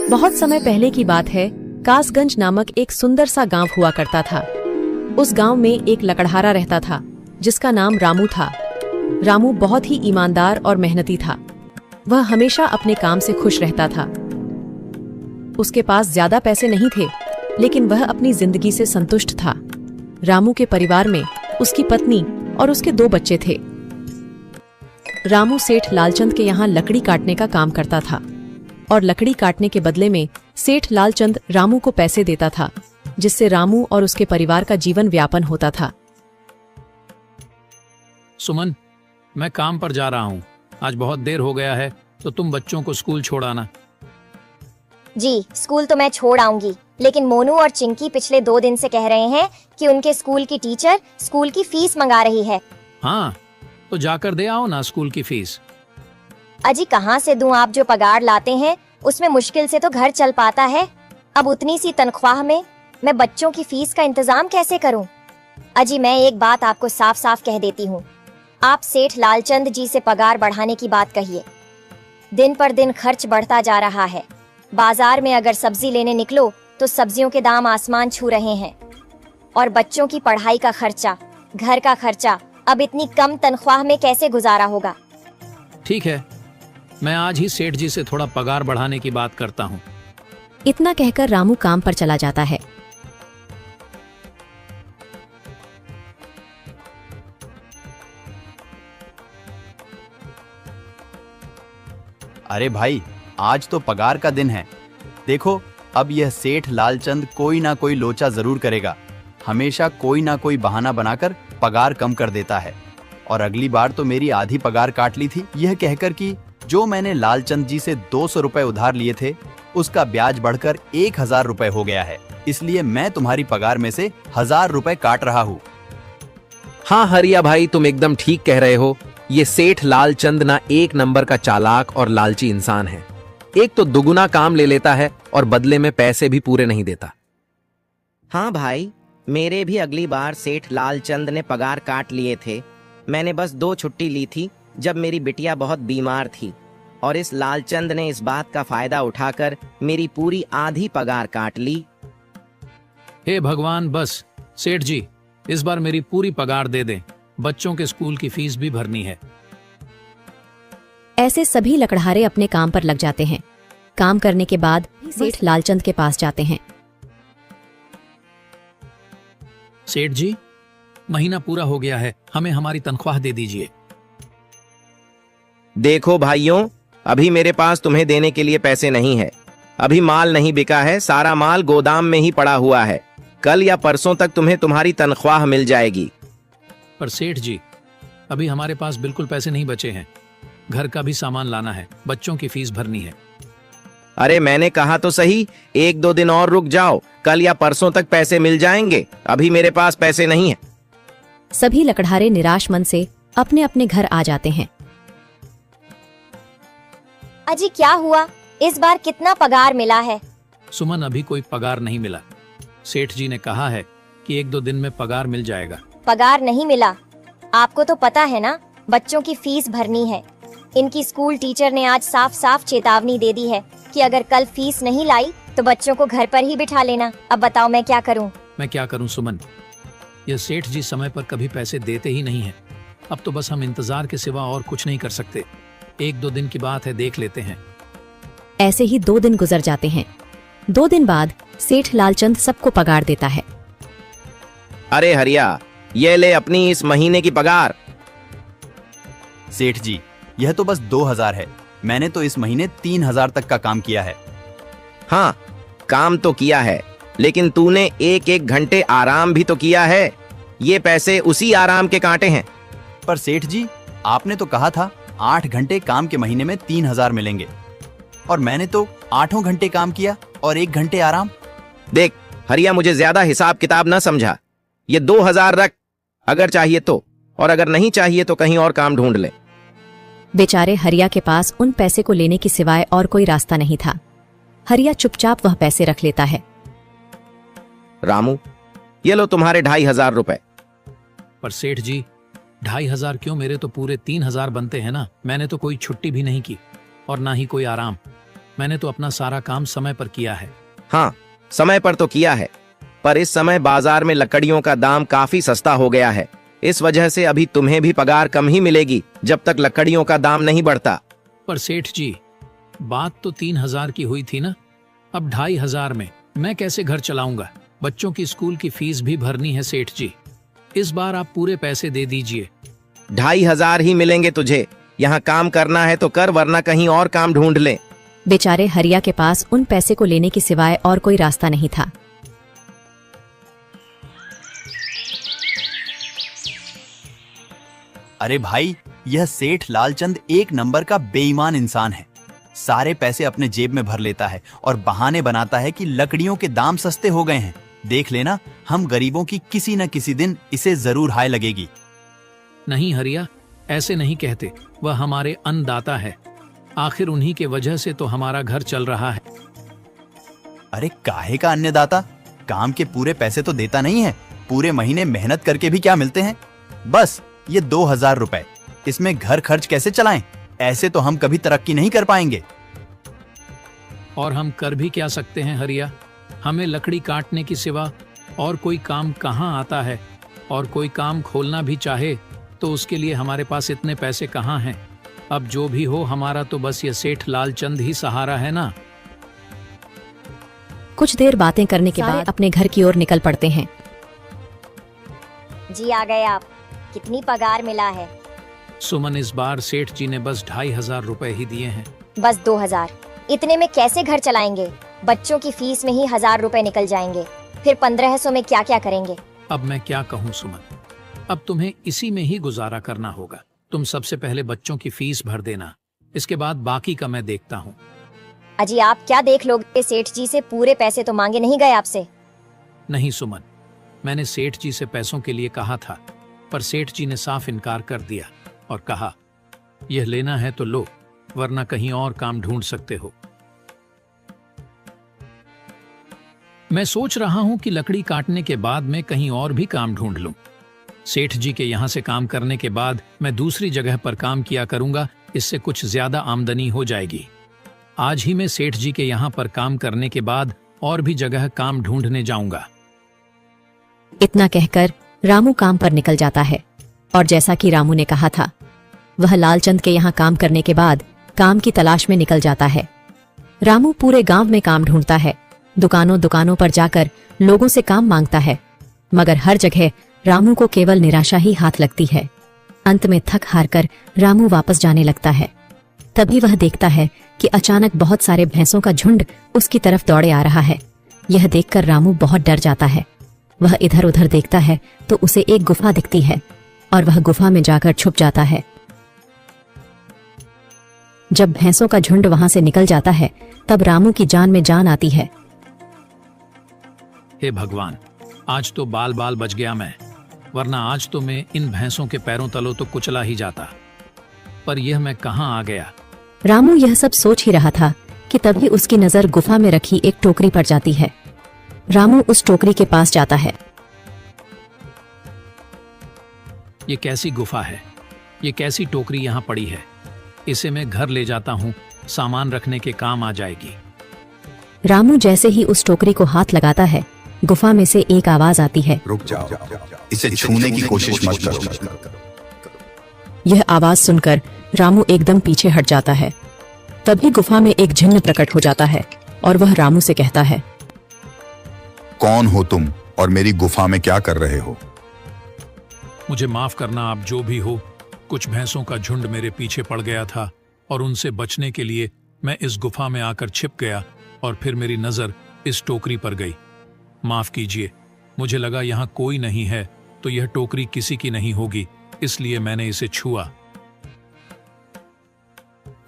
बहुत समय पहले की बात है। कासगंज नामक एक सुंदर सा गांव हुआ करता था। उस गांव में एक लकड़हारा रहता था जिसका नाम रामू था। रामू बहुत ही ईमानदार और मेहनती था। वह हमेशा अपने काम से खुश रहता था। उसके पास ज्यादा पैसे नहीं थे, लेकिन वह अपनी जिंदगी से संतुष्ट था। रामू के परिवार में उसकी पत्नी और उसके 2 बच्चे थे। रामू सेठ लालचंद के यहाँ लकड़ी काटने का काम करता था और लकड़ी काटने के बदले में सेठ लालचंद रामू को पैसे देता था, जिससे रामू और उसके परिवार का जीवन व्यापन होता था। सुमन, मैं काम पर जा रहा हूँ। आज बहुत देर हो गया है, तो तुम बच्चों को स्कूल छोड़ आना। जी, स्कूल तो मैं छोड़ आऊंगी, लेकिन मोनू और चिंकी पिछले 2 दिन से कह रहे हैं कि उनके स्कूल की टीचर स्कूल की फीस मंगा रही है। हाँ, तो जाकर दे आओ ना स्कूल की फीस। अजी कहाँ से दूं? आप जो पगार लाते हैं उसमें मुश्किल से तो घर चल पाता है। अब उतनी सी तनख्वाह में मैं बच्चों की फीस का इंतजाम कैसे करूं? अजी मैं एक बात आपको साफ साफ कह देती हूँ, आप सेठ लालचंद जी से पगार बढ़ाने की बात कहिए। दिन पर दिन खर्च बढ़ता जा रहा है। बाजार में अगर सब्जी लेने निकलो तो सब्जियों के दाम आसमान छू रहे हैं, और बच्चों की पढ़ाई का खर्चा, घर का खर्चा, अब इतनी कम तनख्वाह में कैसे गुजारा होगा? ठीक है, मैं आज ही सेठ जी से थोड़ा पगार बढ़ाने की बात करता हूँ। इतना कहकर रामू काम पर चला जाता है। अरे भाई, आज तो पगार का दिन है। देखो, अब यह सेठ लालचंद कोई ना कोई लोचा जरूर करेगा। हमेशा कोई ना कोई बहाना बनाकर पगार कम कर देता है। और अगली बार तो मेरी आधी पगार काट ली थी, यह कहकर कि जो मैंने लालचंद जी से 200 रुपए उधार लिए थे, उसका ब्याज बढ़कर 1000 रुपए हो गया है। इसलिए मैं तुम्हारी पगार में से 1000 रुपए काट रहा हूँ। हाँ हरिया भाई, तुम एकदम ठीक कह रहे हो। ये सेठ लालचंद ना एक नंबर का चालाक और लालची इंसान है। एक तो दुगुना काम ले लेता है और बदले में पैसे भी पूरे नहीं देता। हाँ भाई, मेरे भी अगली बार सेठ लालचंद ने पगार काट लिए थे। मैंने बस 2 छुट्टी ली थी जब मेरी बिटिया बहुत बीमार थी, और इस लालचंद ने इस बात का फायदा उठाकर मेरी पूरी आधी पगार काट ली। हे भगवान, बस सेठ जी इस बार मेरी पूरी पगार दे दें। बच्चों के स्कूल की फीस भी भरनी है। ऐसे सभी लकड़हारे अपने काम पर लग जाते हैं। काम करने के बाद सेठ लालचंद के पास जाते हैं। सेठ जी, महीना पूरा हो गया है, हमें हमारी तनख्वाह दे दीजिए। देखो भाइयों, अभी मेरे पास तुम्हें देने के लिए पैसे नहीं है। अभी माल नहीं बिका है, सारा माल गोदाम में ही पड़ा हुआ है। कल या परसों तक तुम्हें तुम्हारी तनख्वाह मिल जाएगी। पर सेठ जी, अभी हमारे पास बिल्कुल पैसे नहीं बचे हैं। घर का भी सामान लाना है, बच्चों की फीस भरनी है। अरे मैंने कहा तो सही, 1-2 दिन और रुक जाओ, कल या परसों तक पैसे मिल जाएंगे। अभी मेरे पास पैसे नहीं है। सभी लकड़हारे निराश मन से अपने अपने घर आ जाते हैं। अजी क्या हुआ? इस बार कितना पगार मिला है? सुमन, अभी कोई पगार नहीं मिला। सेठ जी ने कहा है कि 1-2 दिन में पगार मिल जाएगा। पगार नहीं मिला? आपको तो पता है ना, बच्चों की फीस भरनी है। इनकी स्कूल टीचर ने आज साफ साफ चेतावनी दे दी है कि अगर कल फीस नहीं लाई तो बच्चों को घर पर ही बिठा लेना। अब बताओ मैं क्या करूं? मैं क्या करूं सुमन, ये सेठ जी समय पर कभी पैसे देते ही नहीं है। अब तो बस हम इंतजार के सिवा और कुछ नहीं कर सकते। 1-2 दिन की बात है, देख लेते हैं। ऐसे ही 2 दिन गुजर जाते हैं। 2 दिन बाद सेठ लालचंद सबको पगार देता है। अरे हरिया, ये ले अपनी इस महीने की पगार। सेठ जी, यह तो बस 2000 है। मैंने तो इस महीने 3000 तक का काम किया है। हाँ, काम तो किया है, लेकिन तूने 1-1 घंटे आराम भी तो किया है। ये पैसे उसी आराम के कांटे हैं। पर सेठ जी, आपने तो कहा था 8 घंटे काम के महीने में 3000 मिलेंगे, और मैंने तो 8 घंटे काम किया और 1 घंटे आराम। देख हरिया, मुझे ज्यादा हिसाब किताब ना समझा। ये 2000 रख, अगर चाहिए तो, और अगर नहीं चाहिए तो कहीं और काम ढूंढ ले। बेचारे हरिया के पास उन पैसे को लेने की सिवाय और कोई रास्ता नहीं था। हरिया चुपचाप वह पैसे रख लेता है। रामू, ये लो तुम्हारे 2500 रुपए। पर सेठ जी, 2500 क्यों? मेरे तो पूरे 3000 बनते हैं ना। मैंने तो कोई छुट्टी भी नहीं की और ना ही कोई आराम। मैंने तो अपना सारा काम समय पर किया है। हाँ, समय पर तो किया है, पर इस समय बाजार में लकड़ियों का दाम काफी सस्ता हो गया है। इस वजह से अभी तुम्हें भी पगार कम ही मिलेगी जब तक लकड़ियों का दाम नहीं बढ़ता। पर सेठ जी, बात तो 3,000 की हुई थी ना, अब 2,500 में मैं कैसे घर चलाऊंगा? बच्चों की स्कूल की फीस भी भरनी है सेठ जी। इस बार आप पूरे पैसे दे दीजिए। 2,500 ही मिलेंगे तुझे। यहाँ काम करना है तो कर, वरना कहीं और काम ढूंढ ले। बेचारे हरिया के पास उन पैसे को लेने के सिवाय और कोई रास्ता नहीं था। अरे भाई, यह सेठ लालचंद एक नंबर का बेईमान इंसान है। सारे पैसे अपने जेब में भर लेता है और बहाने बनाता है कि लकड़ियों के दाम सस्ते हो गए हैं। देख लेना, हम गरीबों की किसी न किसी दिन इसे जरूर हाय लगेगी। नहीं हरिया, ऐसे नहीं कहते। वह हमारे अन्नदाता है। आखिर उन्हीं के वजह से तो हमारा घर चल रहा है। अरे काहे का अन्नदाता? काम के पूरे पैसे तो देता नहीं है। पूरे महीने मेहनत करके भी क्या मिलते हैं? बस ये 2,000 रुपए। इसमें घर खर्च कैसे चलाएं? ऐसे तो हम कभी तरक्की नहीं कर पाएंगे। और हम कर भी क्या सकते हैं हरिया? हमें लकड़ी काटने की सिवा और कोई काम कहाँ आता है? और कोई काम खोलना भी चाहे तो उसके लिए हमारे पास इतने पैसे कहाँ हैं? अब जो भी हो, हमारा तो बस ये सेठ लालचंद ही सहारा है ना। कुछ देर बातें करने के बाद अपने घर की ओर निकल पड़ते हैं। जी आ गए आप। कितनी पगार मिला है? सुमन, इस बार सेठ जी ने बस 2,500 रुपए ही दिए हैं। बस 2,000? इतने में कैसे घर चलाएंगे? बच्चों की फीस में ही 1,000 रुपए निकल जाएंगे। फिर 1,500 में क्या क्या करेंगे? अब मैं क्या कहूँ सुमन, अब तुम्हें इसी में ही गुजारा करना होगा। तुम सबसे पहले बच्चों की फीस भर देना, इसके बाद बाकी का मैं देखता हूँ। अजी आप क्या देख लोगे? सेठ जी से पूरे पैसे तो मांगे नहीं गए आपसे? नहीं सुमन, मैंने सेठ जी से पैसों के लिए कहा था, पर सेठ जी ने साफ इनकार कर दिया और कहा, यह लेना है तो लो, वरना कहीं और काम ढूंढ सकते हो। मैं सोच रहा हूं कि लकड़ी काटने के बाद मैं कहीं और भी काम ढूंढ लूं। सेठ जी के यहां से काम करने के बाद मैं दूसरी जगह पर काम किया करूंगा, इससे कुछ ज्यादा आमदनी हो जाएगी। आज ही मैं सेठ जी के यहां पर काम करने के बाद और भी जगह काम ढूंढने जाऊंगा। इतना कहकर रामू काम पर निकल जाता है और जैसा कि रामू ने कहा था, वह लालचंद के यहाँ काम करने के बाद काम की तलाश में निकल जाता है। रामू पूरे गांव में काम ढूंढता है, दुकानों दुकानों पर जाकर लोगों से काम मांगता है, मगर हर जगह रामू को केवल निराशा ही हाथ लगती है। अंत में थक हार कर रामू वापस जाने लगता है। तभी वह देखता है कि अचानक बहुत सारे भैंसों का झुंड उसकी तरफ दौड़े आ रहा है। यह देखकर रामू बहुत डर जाता है। वह इधर उधर देखता है तो उसे एक गुफा दिखती है और वह गुफा में जाकर छुप जाता है। जब भैंसों का झुंड वहां से निकल जाता है तब रामू की जान में जान आती है। हे भगवान, आज तो बाल बाल बच गया मैं, वरना आज तो मैं इन भैंसों के पैरों तलों तो कुचला ही जाता। पर यह मैं कहां आ गया? रामू यह सब सोच ही रहा था कि तभी उसकी नजर गुफा में रखी एक टोकरी पर जाती है। रामू उस टोकरी के पास जाता है। ये कैसी गुफा है? ये कैसी टोकरी यहाँ पड़ी है? इसे मैं घर ले जाता हूँ, सामान रखने के काम आ जाएगी। रामू जैसे ही उस टोकरी को हाथ लगाता है, गुफा में से एक आवाज आती है, रुक जाओ, इसे छूने की कोशिश मत करो। यह आवाज सुनकर रामू एकदम पीछे हट जाता है। तभी गुफा में एक जिन्न प्रकट हो जाता है और वह रामू से कहता है, कौन हो तुम और मेरी गुफा में क्या कर रहे हो? मुझे माफ करना, आप जो भी हो। कुछ भैंसों का झुंड मेरे पीछे पड़ गया था और उनसे बचने के लिए मैं इस गुफा में आकर छिप गया और फिर मेरी नजर इस टोकरी पर गई। माफ कीजिए, मुझे लगा यहाँ कोई नहीं है तो यह टोकरी किसी की नहीं होगी, इसलिए मैंने इसे छुआ।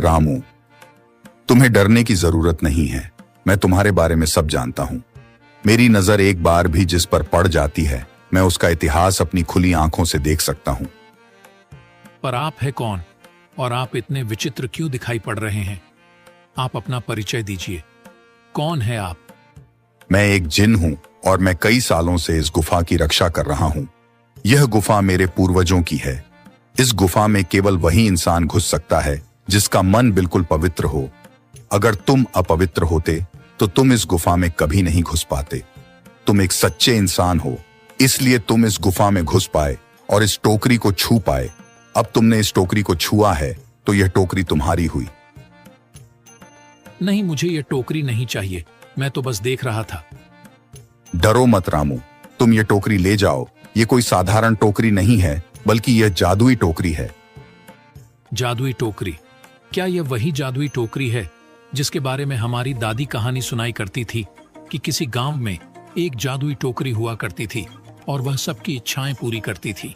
रामू, तुम्हें डरने की जरूरत नहीं है। मैं तुम्हारे बारे में सब जानता हूँ। मेरी नजर एक बार भी जिस पर पड़ जाती है, मैं उसका इतिहास अपनी खुली आंखों से देख सकता हूँ। पर आप है कौन और आप इतने विचित्र क्यों दिखाई पड़ रहे हैं? आप अपना परिचय दीजिए। कौन है आप? मैं एक जिन हूँ और मैं कई सालों से इस गुफा की रक्षा कर रहा हूँ। यह गुफा मेरे पूर्वजों की है। इस गुफा में केवल वही इंसान घुस सकता है जिसका मन बिल्कुल पवित्र हो। अगर तुम अपवित्र होते तो तुम इस गुफा में कभी नहीं घुस पाते। तुम एक सच्चे इंसान हो, इसलिए तुम इस गुफा में घुस पाए और इस टोकरी को छू पाए। अब तुमने इस टोकरी को छुआ है तो यह टोकरी तुम्हारी हुई। नहीं, मुझे ये टोकरी नहीं चाहिए, मैं तो बस देख रहा था। डरो मत रामू, तुम ये टोकरी ले जाओ। ये कोई साधारण टोकरी नहीं है, बल्कि यह जादुई टोकरी है। जादुई टोकरी? क्या यह वही जादुई टोकरी है जिसके बारे में हमारी दादी कहानी सुनाई करती थी कि किसी गांव में एक जादुई टोकरी हुआ करती थी और वह सबकी इच्छाएं पूरी करती थी?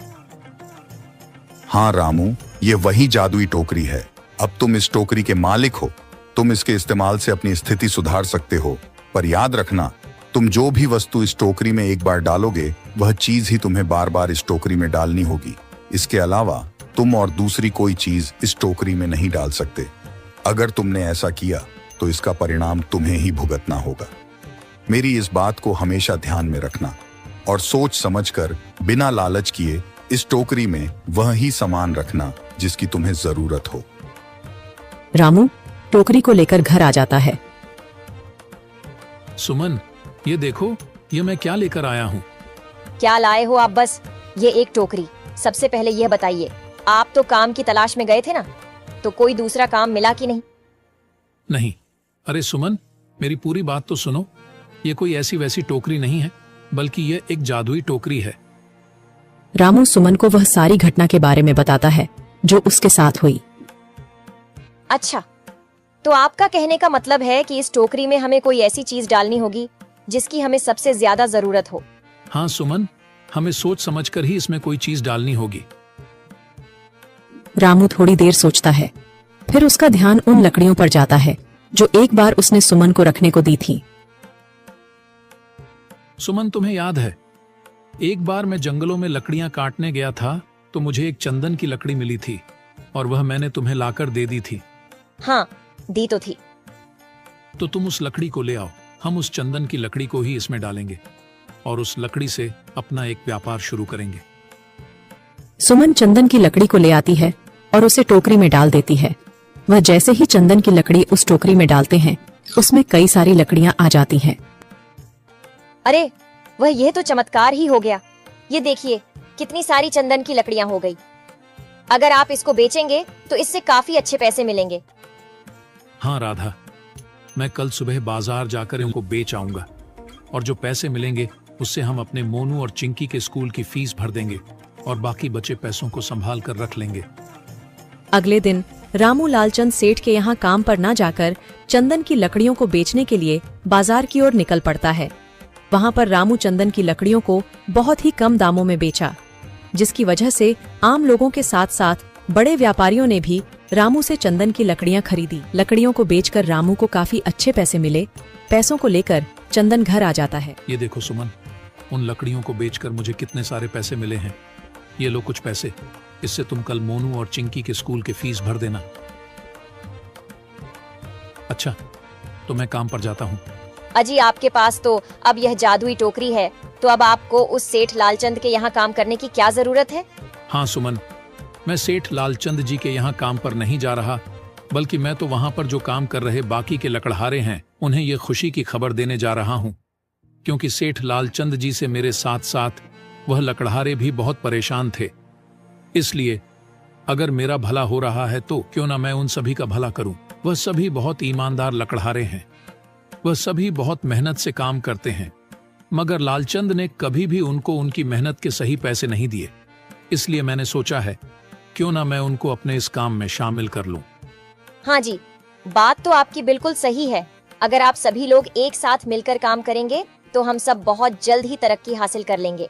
हाँ रामू, ये वही जादुई टोकरी है। अब तुम इस टोकरी के मालिक हो। तुम इसके इस्तेमाल से अपनी स्थिति सुधार सकते हो, पर याद रखना, तुम जो भी वस्तु इस टोकरी में एक बार डालोगे वह चीज ही तुम्हें बार बार इस टोकरी में डालनी होगी। इसके अलावा तुम और दूसरी कोई चीज इस टोकरी में नहीं डाल सकते। अगर तुमने ऐसा किया तो इसका परिणाम तुम्हें ही भुगतना होगा। मेरी इस बात को हमेशा ध्यान में रखना और सोच समझकर बिना लालच किए इस टोकरी में वह ही सामान रखना जिसकी तुम्हें जरूरत हो। रामू टोकरी को लेकर घर आ जाता है। सुमन, ये देखो, ये मैं क्या लेकर आया हूँ। क्या लाए हो आप? बस ये एक टोकरी। सबसे पहले यह बताइए, आप तो काम की तलाश में गए थे ना, तो कोई दूसरा काम मिला कि नहीं? नहीं। अरे सुमन, मेरी पूरी बात तो सुनो। ये कोई ऐसी वैसी टोकरी नहीं है, बल्कि यह एक जादुई टोकरी है। रामू सुमन को वह सारी घटना के बारे में बताता है जो उसके साथ हुई। अच्छा, तो आपका कहने का मतलब है कि इस टोकरी में हमें कोई ऐसी चीज डालनी होगी जिसकी हमें सबसे ज्यादा जरूरत हो। हाँ सुमन, हमें सोच समझकर ही इसमें कोई चीज डालनी होगी। रामू थोड़ी देर सोचता है, फिर उसका ध्यान उन लकड़ियों पर जाता है जो एक बार उसने सुमन को रखने को दी थी। सुमन, तुम्हें याद है, एक बार मैं जंगलों में लकड़ियां काटने गया था तो मुझे एक चंदन की लकड़ी मिली थी और वह मैंने तुम्हें लाकर दे दी थी। हाँ, दी तो थी। तो तुम उस लकड़ी को ले आओ। हम उस चंदन की लकड़ी को ही इसमें डालेंगे और उस लकड़ी से अपना एक व्यापार शुरू करेंगे। सुमन चंदन की लकड़ी को ले आती है और उसे टोकरी में डाल देती है। वह जैसे ही चंदन की लकड़ी उस टोकरी में डालते हैं, उसमें कई सारी लकड़ियां आ जाती हैं। अरे वह, यह तो चमत्कार ही हो गया। ये देखिए, कितनी सारी चंदन की लकड़ियां हो गई। अगर आप इसको बेचेंगे तो इससे काफी अच्छे पैसे मिलेंगे। हाँ राधा, मैं कल सुबह बाजार जाकर इनको बेच आऊंगा और जो पैसे मिलेंगे उससे हम अपने मोनू और चिंकी के स्कूल की फीस भर देंगे और बाकी बचे पैसों को संभाल कर रख लेंगे। अगले दिन रामू लालचंद सेठ के यहाँ काम पर न जाकर चंदन की लकड़ियों को बेचने के लिए बाजार की ओर निकल पड़ता है। वहाँ पर रामू चंदन की लकड़ियों को बहुत ही कम दामों में बेचा, जिसकी वजह से आम लोगों के साथ साथ बड़े व्यापारियों ने भी रामू से चंदन की लकड़ियां खरीदी। लकड़ियों को बेचकर रामू को काफी अच्छे पैसे मिले। पैसों को लेकर चंदन घर आ जाता है। ये देखो सुमन, उन लकड़ियों को बेचकर मुझे कितने सारे पैसे मिले हैं। ये लो कुछ पैसे, इससे तुम कल मोनू और चिंकी के स्कूल के फीस भर देना। अच्छा, तो मैं काम पर जाता हूँ। अजी, आपके पास तो अब यह जादुई टोकरी है, तो अब आपको उस सेठ लालचंद के यहाँ काम करने की क्या जरूरत है? हाँ सुमन, मैं सेठ लालचंद जी के यहाँ काम पर नहीं जा रहा, बल्कि मैं तो वहां पर जो काम कर रहे बाकी के लकड़हारे हैं उन्हें ये खुशी की खबर देने जा रहा हूँ, क्योंकि सेठ लालचंद जी से मेरे साथ साथ वह लकड़हारे भी बहुत परेशान थे। इसलिए अगर मेरा भला हो रहा है तो क्यों ना मैं उन सभी का भला करूं। वह सभी बहुत ईमानदार लकड़हारे हैं, वह सभी बहुत मेहनत से काम करते हैं, मगर लालचंद ने कभी भी उनको उनकी मेहनत के सही पैसे नहीं दिए। इसलिए मैंने सोचा है क्यों ना मैं उनको अपने इस काम में शामिल कर लूं। हाँ जी, बात तो आपकी बिल्कुल सही है। अगर आप सभी लोग एक साथ मिलकर काम करेंगे तो हम सब बहुत जल्द ही तरक्की हासिल कर लेंगे।